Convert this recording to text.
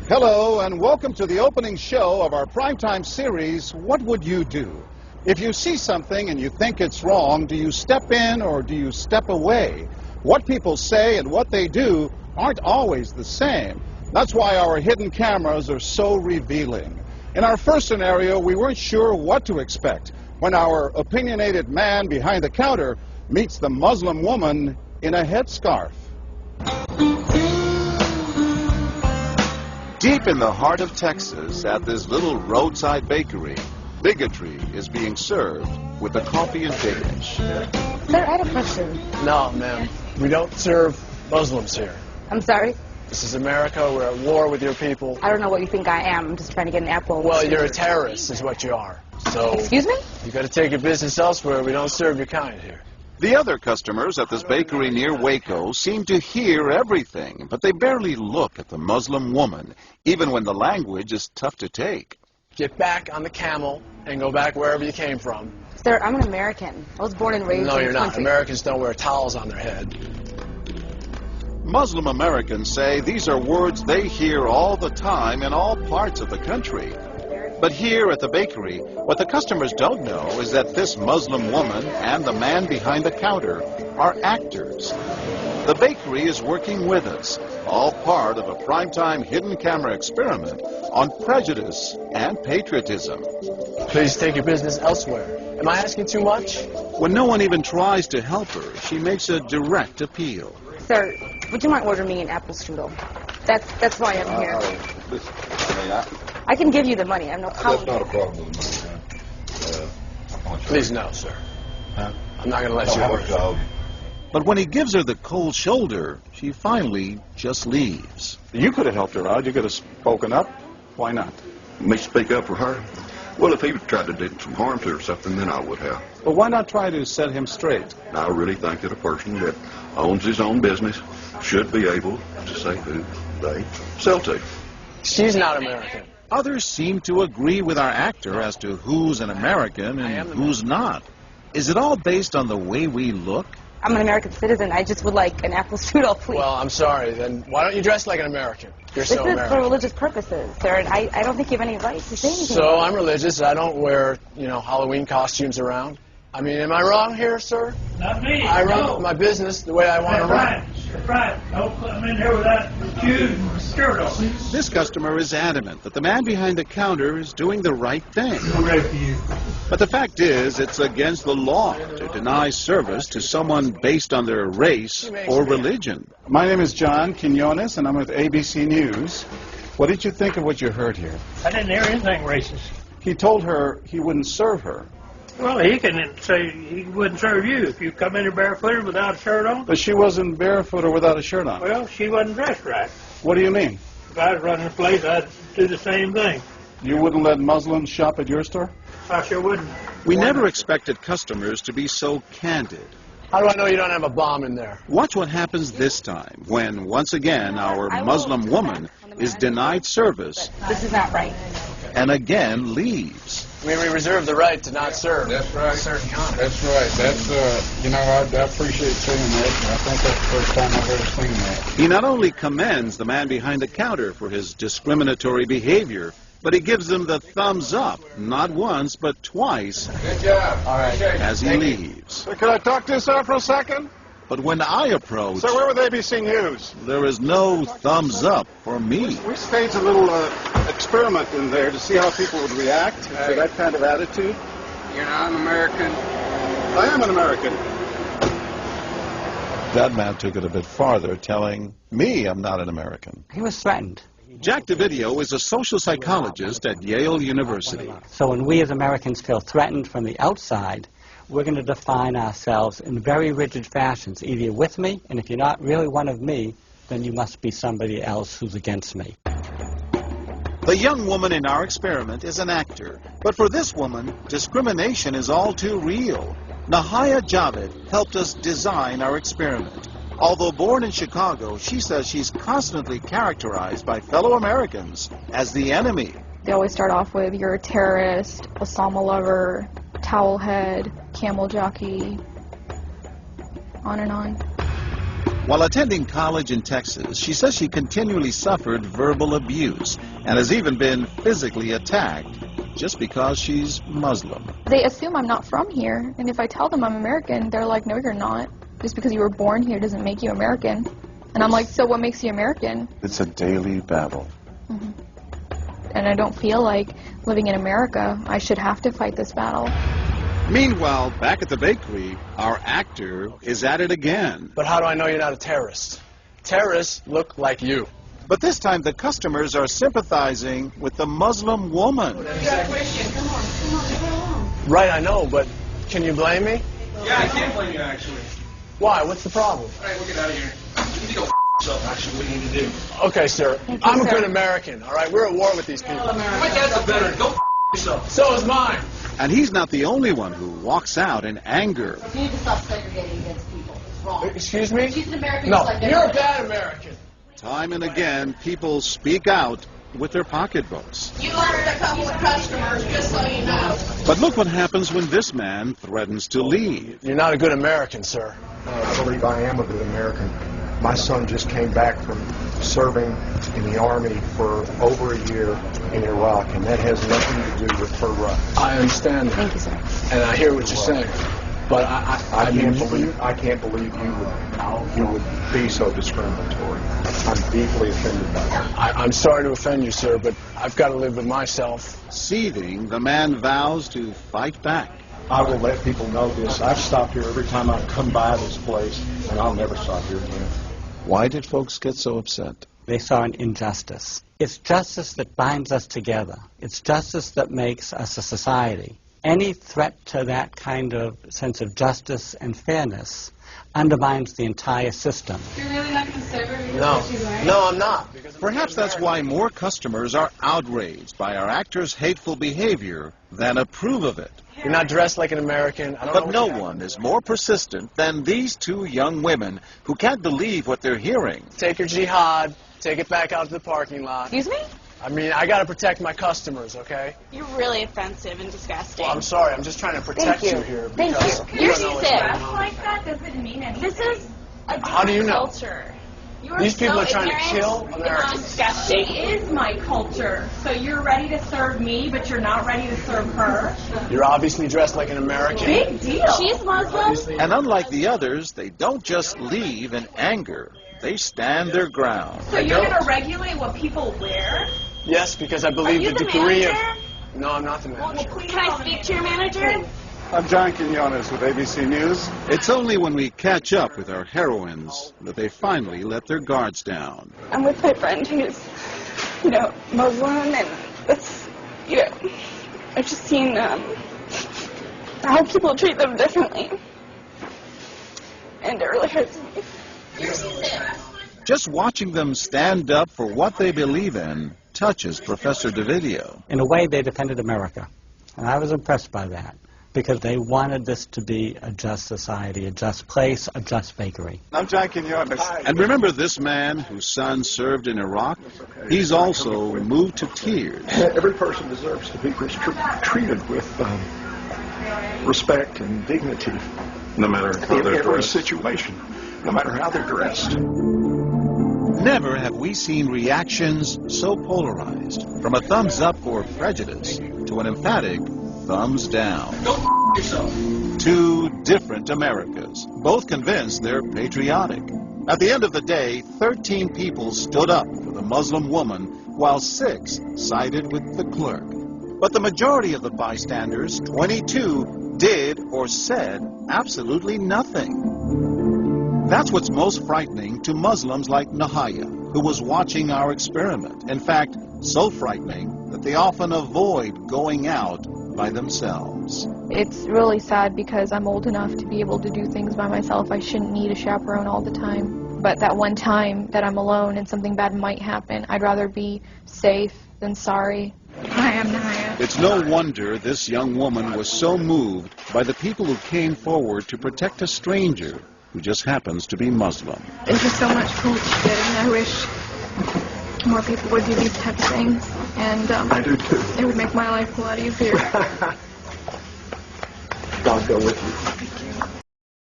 Hello and welcome to the opening show of our primetime series, What Would You Do? If you see something and you think it's wrong, do you step in or do you step away? What people say and what they do aren't always the same. That's why our hidden cameras are so revealing. In our first scenario, we weren't sure what to expect when our opinionated man behind the counter meets the Muslim woman in a headscarf. Deep in the heart of Texas, at this little roadside bakery, bigotry is being served with a coffee and bacon. Sir, I had a question. No, ma'am. We don't serve Muslims here. I'm sorry? This is America. We're at war with your people. I don't know what you think I am. I'm just trying to get an apple. Well, you're a terrorist is what you are. So... Excuse me? You got to take your business elsewhere. We don't serve your kind here. The other customers at this bakery near Waco seem to hear everything, but they barely look at the Muslim woman, even when the language is tough to take. Get back on the camel and go back wherever you came from. Sir, I'm an American. I was born and raised in this country. No, you're not. Americans don't wear towels on their head. Muslim Americans say these are words they hear all the time in all parts of the country. But here at the bakery, what the customers don't know is that this Muslim woman and the man behind the counter are actors. The bakery is working with us, all part of a primetime hidden camera experiment on prejudice and patriotism. Please take your business elsewhere. Am I asking too much? When no one even tries to help her, she makes a direct appeal. Sir, would you mind ordering me an apple strudel? That's why I'm here. I can give you the money. I have no problem. That's not a problem with the money, Please no, sir. I'm not going to let you order. But when he gives her the cold shoulder, she finally just leaves. You could have helped her out. You could have spoken up. Why not? Me speak up for her? Well, if he tried to do some harm to her or something, then I would have. But why not try to set him straight? I really think that a person that owns his own business should be able to say who they sell to. She's not American. Others seem to agree with our actor as to who's an American and who's not. Is it all based on the way we look? I'm an American citizen. I just would like an apple strudel, please. Well, I'm sorry. Then why don't you dress like an American? You're so American. This is for religious purposes, sir, and I don't think you have any right to say anything. So I'm religious. I don't wear, Halloween costumes around. I mean, am I wrong here, sir? Not me. I run my business the way I want to run. That's right. Don't come in here without shoes and skirt on. This customer is adamant that the man behind the counter is doing the right thing. I'm ready for you. But the fact is, it's against the law to deny service to someone based on their race or religion. My name is John Quinones, and I'm with ABC News. What did you think of what you heard here? I didn't hear anything racist. He told her he wouldn't serve her. Well, he can say he wouldn't serve you if you come in here barefooted without a shirt on. But she wasn't barefoot or without a shirt on. Well, she wasn't dressed right. What do you mean? If I was running a place, I'd do the same thing. You wouldn't let Muslims shop at your store? I sure wouldn't. We never expected customers to be so candid. How do I know you don't have a bomb in there? Watch what happens this time when, once again, our Muslim woman is denied service. This is not right. And again leaves. We reserve the right to not serve. That's right. Certain kind. That's right. That's, I appreciate seeing that. I think that's the first time I've ever seen that. He not only commends the man behind the counter for his discriminatory behavior, but he gives him the thumbs up, not once, but twice. Good job. All right. As he leaves. Sir, can I talk to you, sir, for a second? But when I approach, Sir, we're with ABC News. there is no thumbs up for me. We staged a little experiment in there to see how people would react to that kind of attitude. You're not an American. I am an American. That man took it a bit farther, telling me I'm not an American. He was threatened. Jack DeVideo is a social psychologist at Yale University. So when we as Americans feel threatened from the outside, we're going to define ourselves in very rigid fashions. Either you're with me, and if you're not really one of me, then you must be somebody else who's against me. The young woman in our experiment is an actor, but for this woman, discrimination is all too real. Nahaya Javed helped us design our experiment. Although born in Chicago, she says she's constantly characterized by fellow Americans as the enemy. They always start off with, you're a terrorist, Osama lover, towel head, camel jockey, on and on. While attending college in Texas, she says she continually suffered verbal abuse and has even been physically attacked just because she's Muslim. They assume I'm not from here, and if I tell them I'm American, they're like, no, you're not. Just because you were born here doesn't make you American. And I'm like, so what makes you American? It's a daily battle. Mm-hmm. And I don't feel like living in America, I should have to fight this battle. Meanwhile, back at the bakery, our actor is at it again. But how do I know you're not a terrorist? Terrorists look like you. But this time the customers are sympathizing with the Muslim woman. You got a question. Come on. Right, I know, but can you blame me? Yeah, I can't blame you, actually. Why? What's the problem? All right, we'll get out of here. You need to go yourself, actually, what you need to do. Okay, sir. I'm a good American, all right? We're at war with these people. My dad's a veteran. Go yourself. So is mine. And he's not the only one who walks out in anger. You need to stop segregating against people. It's wrong. Excuse me? She's an American. No, just like you're a bad American. Time and again, people speak out with their pocketbooks. You ordered a couple of customers, just so you know. But look what happens when this man threatens to leave. You're not a good American, sir. I believe I am a good American. My son just came back from serving in the Army for over a year in Iraq, and that has nothing to do with her right. I understand that. Thank you, sir. And I hear what you're saying. But I can't believe you would be so discriminatory. I'm deeply offended by that. I'm sorry to offend you, sir, but I've got to live with myself. Seething, the man vows to fight back. I will let people know this. I've stopped here every time I come by this place, and I'll never stop here again. Why did folks get so upset? They saw an injustice. It's justice that binds us together. It's justice that makes us a society. Any threat to that kind of sense of justice and fairness undermines the entire system. You're really not going to serve her? No, I'm not. Perhaps that's why more customers are outraged by our actor's hateful behavior than approve of it. You're not dressed like an American. But no one is more persistent than these two young women who can't believe what they're hearing. Take your jihad, take it back out to the parking lot. Excuse me? I mean, I got to protect my customers, okay? You're really offensive and disgusting. Well, I'm sorry. I'm just trying to protect you here. Thank you. You're don't know what's sick. going on. Like that doesn't mean anything. This is a different How do you know? culture. You These people so are trying to ignorant. kill It's Americans. disgusting. It is my culture. So you're ready to serve me, but you're not ready to serve her. You're obviously dressed like an American. Big deal. She's Muslim. And unlike the others, they don't just leave in anger. They stand their ground. So you're going to regulate what people wear? Yes, because I Are believe you the the degree manager? of... No, I'm not the manager. Can I speak to your manager? I'm John Quinones with ABC News. It's only when we catch up with our heroines that they finally let their guards down. I'm with my friend who's, Muslim, and it's, I've just seen how people treat them differently. And it really hurts me. Just watching them stand up for what they believe in touches Professor DeVideo. In a way, they defended America. And I was impressed by that, because they wanted this to be a just society, a just place, a just bakery. I'm John Quinones. And remember this man whose son served in Iraq? He's also moved to tears. Every person deserves to be treated with respect and dignity. No matter how In they're every dressed. situation, no matter how they're dressed. Never have we seen reactions so polarized, from a thumbs up for prejudice to an emphatic thumbs down. Go yourself. Two different Americas, both convinced they're patriotic. At the end of the day, 13 people stood up for the Muslim woman, while 6 sided with the clerk. But the majority of the bystanders, 22, did or said absolutely nothing. That's what's most frightening to Muslims like Nahaya, who was watching our experiment. In fact, so frightening that they often avoid going out by themselves. It's really sad because I'm old enough to be able to do things by myself. I shouldn't need a chaperone all the time. But that one time that I'm alone and something bad might happen, I'd rather be safe than sorry. Hi, I'm Nahaya. It's no wonder this young woman was so moved by the people who came forward to protect a stranger who just happens to be Muslim. Thank you so much for what you did, and I wish more people would do these type of things. And I do too. It would make my life a lot easier. God go with you.